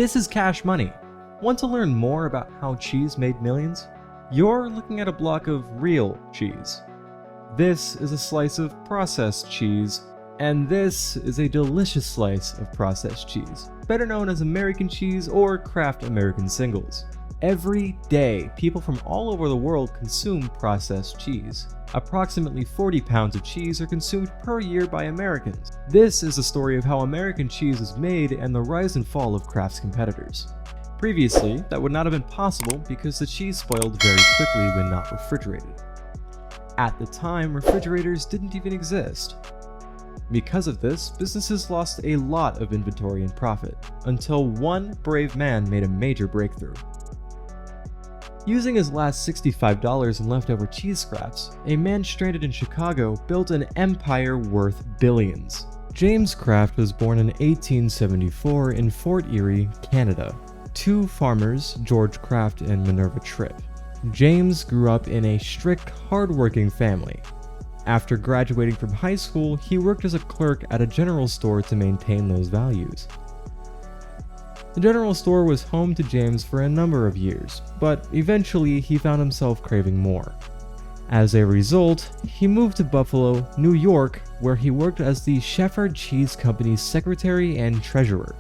This is cash money. Want to learn more about how cheese made millions? You're looking at a block of real cheese. This is a slice of processed cheese, and this is a delicious slice of processed cheese, better known as American cheese or Kraft American singles. Every day, people from all over the world consume processed cheese. Approximately 40 pounds of cheese are consumed per year by Americans. This is the story of how American cheese is made and the rise and fall of Kraft's competitors. Previously, that would not have been possible because the cheese spoiled very quickly when not refrigerated. At the time, refrigerators didn't even exist. Because of this, businesses lost a lot of inventory and profit, until one brave man made a major breakthrough. Using his last $65 in leftover cheese scraps, a man stranded in Chicago built an empire worth billions. James Kraft was born in 1874 in Fort Erie, Canada. Two farmers, George Kraft and Minerva Tripp. James grew up in a strict, hard-working family. After graduating from high school, he worked as a clerk at a general store to maintain those values. The general store was home to James for a number of years, but eventually he found himself craving more. As a result, he moved to Buffalo, New York, where he worked as the Shepherd Cheese Company's secretary and treasurer.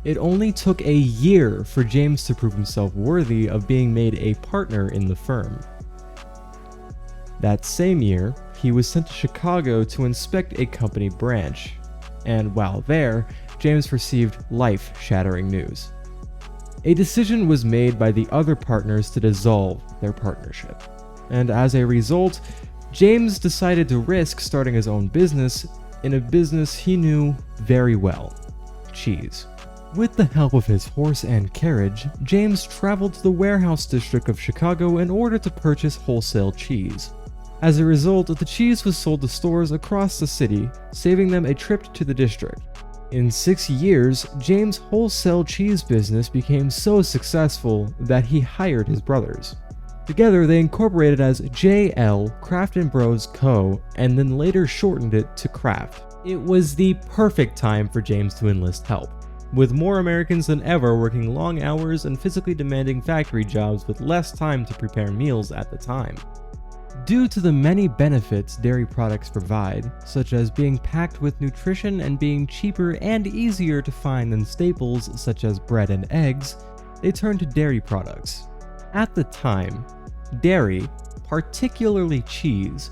It only took a year for James to prove himself worthy of being made a partner in the firm. That same year, he was sent to Chicago to inspect a company branch, and while there, James received life-shattering news. A decision was made by the other partners to dissolve their partnership, and as a result, James decided to risk starting his own business in a business he knew very well: cheese. With the help of his horse and carriage, James traveled to the warehouse district of Chicago in order to purchase wholesale cheese. As a result, the cheese was sold to stores across the city, saving them a trip to the district. In 6 years, James' wholesale cheese business became so successful that he hired his brothers. Together, they incorporated as J.L. Kraft & Bros. Co., and then later shortened it to Kraft. It was the perfect time for James to enlist help, with more Americans than ever working long hours and physically demanding factory jobs with less time to prepare meals at the time. Due to the many benefits dairy products provide, such as being packed with nutrition and being cheaper and easier to find than staples such as bread and eggs, they turned to dairy products. At the time, dairy, particularly cheese,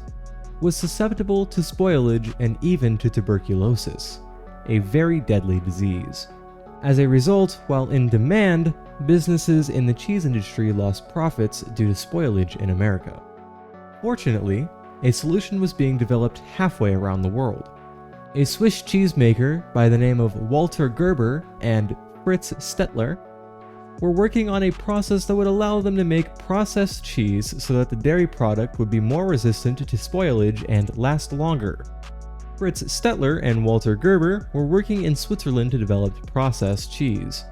was susceptible to spoilage and even to tuberculosis, a very deadly disease. As a result, while in demand, businesses in the cheese industry lost profits due to spoilage in America. Fortunately, a solution was being developed halfway around the world. A Swiss cheesemaker by the name of Walter Gerber and Fritz Stettler were working on a process that would allow them to make processed cheese so that the dairy product would be more resistant to spoilage and last longer. Fritz Stettler and Walter Gerber were working in Switzerland to develop processed cheese.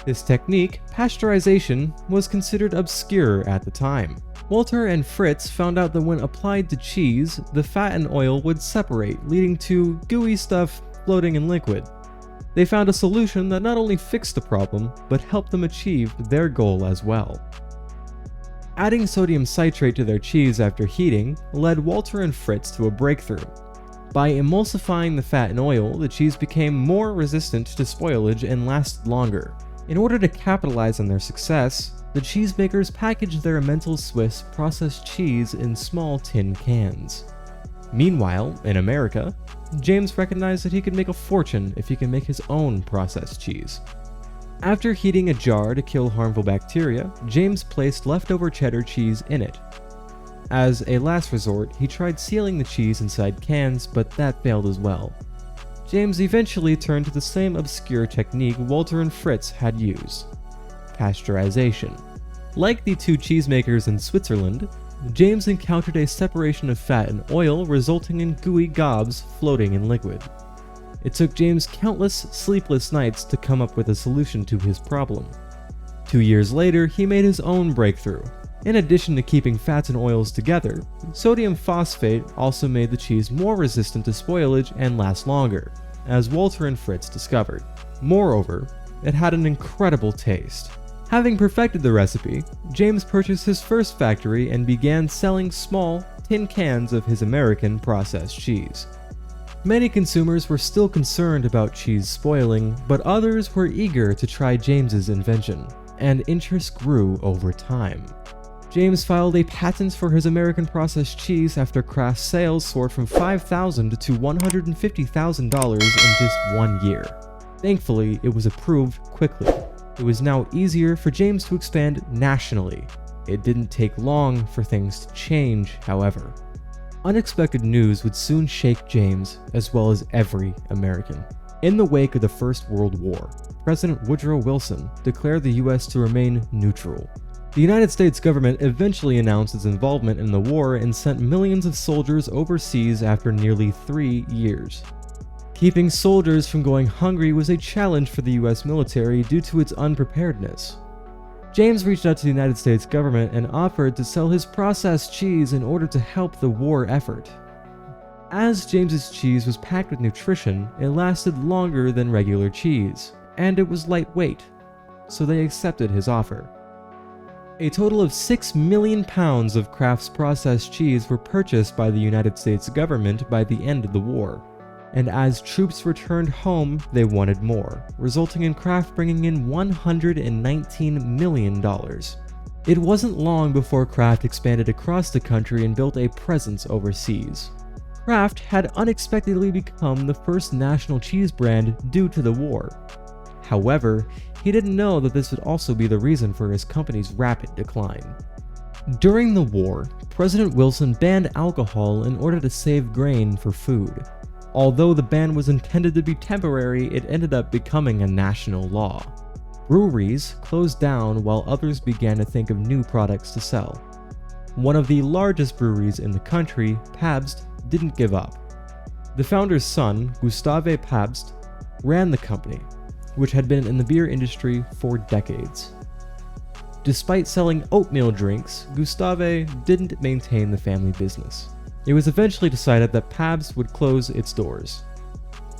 This technique, pasteurization, was considered obscure at the time. Walter and Fritz found out that when applied to cheese, the fat and oil would separate, leading to gooey stuff floating in liquid. They found a solution that not only fixed the problem, but helped them achieve their goal as well. Adding sodium citrate to their cheese after heating led Walter and Fritz to a breakthrough. By emulsifying the fat and oil, the cheese became more resistant to spoilage and lasted longer. In order to capitalize on their success, the cheesemakers packaged their Emmental Swiss processed cheese in small tin cans. Meanwhile, in America, James recognized that he could make a fortune if he could make his own processed cheese. After heating a jar to kill harmful bacteria, James placed leftover cheddar cheese in it. As a last resort, he tried sealing the cheese inside cans, but that failed as well. James eventually turned to the same obscure technique Walter and Fritz had used: pasteurization. Like the two cheesemakers in Switzerland, James encountered a separation of fat and oil resulting in gooey gobs floating in liquid. It took James countless sleepless nights to come up with a solution to his problem. 2 years later, he made his own breakthrough. In addition to keeping fats and oils together, sodium phosphate also made the cheese more resistant to spoilage and last longer, as Walter and Fritz discovered. Moreover, it had an incredible taste. Having perfected the recipe, James purchased his first factory and began selling small, tin cans of his American processed cheese. Many consumers were still concerned about cheese spoiling, but others were eager to try James's invention, and interest grew over time. James filed a patent for his American processed cheese after Kraft's sales soared from $5,000 to $150,000 in just 1 year. Thankfully, it was approved quickly. It was now easier for James to expand nationally. It didn't take long for things to change, however. Unexpected news would soon shake James, as well as every American. In the wake of the First World War, President Woodrow Wilson declared the US to remain neutral. The United States government eventually announced its involvement in the war and sent millions of soldiers overseas after nearly 3 years. Keeping soldiers from going hungry was a challenge for the US military due to its unpreparedness. James reached out to the United States government and offered to sell his processed cheese in order to help the war effort. As James's cheese was packed with nutrition, it lasted longer than regular cheese, and it was lightweight, so they accepted his offer. A total of 6 million pounds of Kraft's processed cheese were purchased by the United States government by the end of the war. And as troops returned home, they wanted more, resulting in Kraft bringing in $119 million. It wasn't long before Kraft expanded across the country and built a presence overseas. Kraft had unexpectedly become the first national cheese brand due to the war. However, he didn't know that this would also be the reason for his company's rapid decline. During the war, President Wilson banned alcohol in order to save grain for food. Although the ban was intended to be temporary, it ended up becoming a national law. Breweries closed down while others began to think of new products to sell. One of the largest breweries in the country, Pabst, didn't give up. The founder's son, Gustave Pabst, ran the company, which had been in the beer industry for decades. Despite selling oatmeal drinks, Gustave didn't maintain the family business. It was eventually decided that Pabst would close its doors.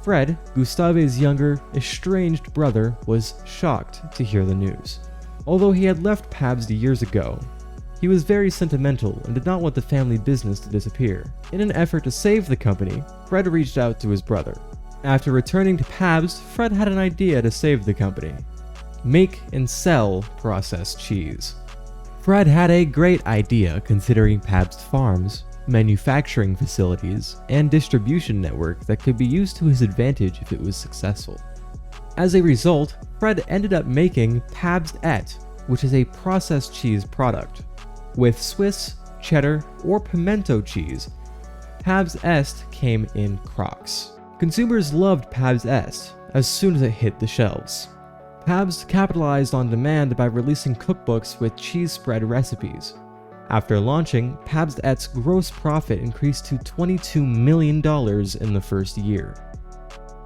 Fred, Gustave's younger, estranged brother, was shocked to hear the news. Although he had left Pabst years ago, he was very sentimental and did not want the family business to disappear. In an effort to save the company, Fred reached out to his brother. After returning to Pabst, Fred had an idea to save the company: make and sell processed cheese. Fred had a great idea considering Pabst farms, manufacturing facilities, and distribution network that could be used to his advantage if it was successful. As a result, Fred ended up making Pabst-et, which is a processed cheese product. With Swiss, cheddar, or pimento cheese, Pabst-et came in crocks. Consumers loved Pabst-et as soon as it hit the shelves. Pabst capitalized on demand by releasing cookbooks with cheese spread recipes. After launching, Pabst-et's gross profit increased to $22 million in the first year.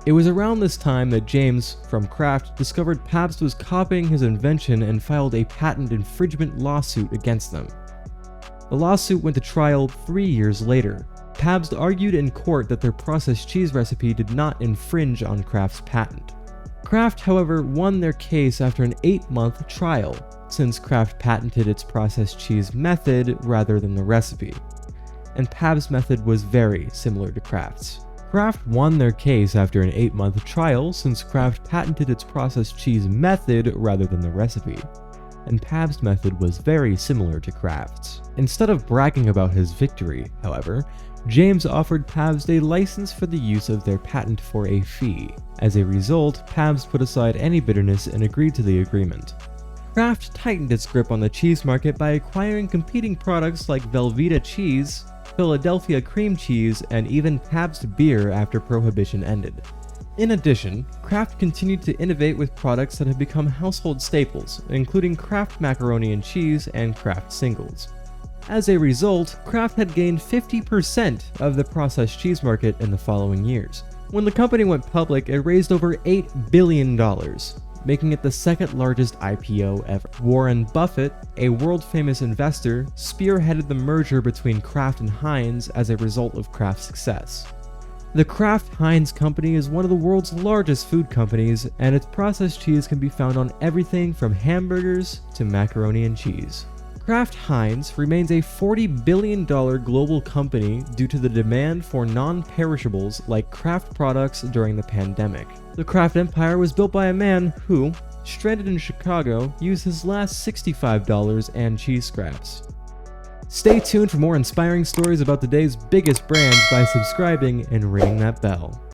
It was around this time that James, from Kraft, discovered Pabst was copying his invention and filed a patent infringement lawsuit against them. The lawsuit went to trial 3 years later. Pabst argued in court that their processed cheese recipe did not infringe on Kraft's patent. Kraft, however, won their case after an 8-month trial, since Kraft patented its processed cheese method rather than the recipe, and Pabst's method was very similar to Kraft's. Kraft won their case after an 8-month trial since Kraft patented its processed cheese method rather than the recipe, and Pabst's method was very similar to Kraft's. Instead of bragging about his victory, however, James offered Pabst a license for the use of their patent for a fee. As a result, Pabst put aside any bitterness and agreed to the agreement. Kraft tightened its grip on the cheese market by acquiring competing products like Velveeta cheese, Philadelphia cream cheese, and even Pabst beer after Prohibition ended. In addition, Kraft continued to innovate with products that have become household staples, including Kraft macaroni and cheese and Kraft singles. As a result, Kraft had gained 50% of the processed cheese market in the following years. When the company went public, it raised over $8 billion, making it the second largest IPO ever. Warren Buffett, a world-famous investor, spearheaded the merger between Kraft and Heinz as a result of Kraft's success. The Kraft Heinz company is one of the world's largest food companies, and its processed cheese can be found on everything from hamburgers to macaroni and cheese. Kraft Heinz remains a $40 billion global company due to the demand for non-perishables like Kraft products during the pandemic. The Kraft empire was built by a man who, stranded in Chicago, used his last $65 and cheese scraps. Stay tuned for more inspiring stories about today's biggest brands by subscribing and ringing that bell.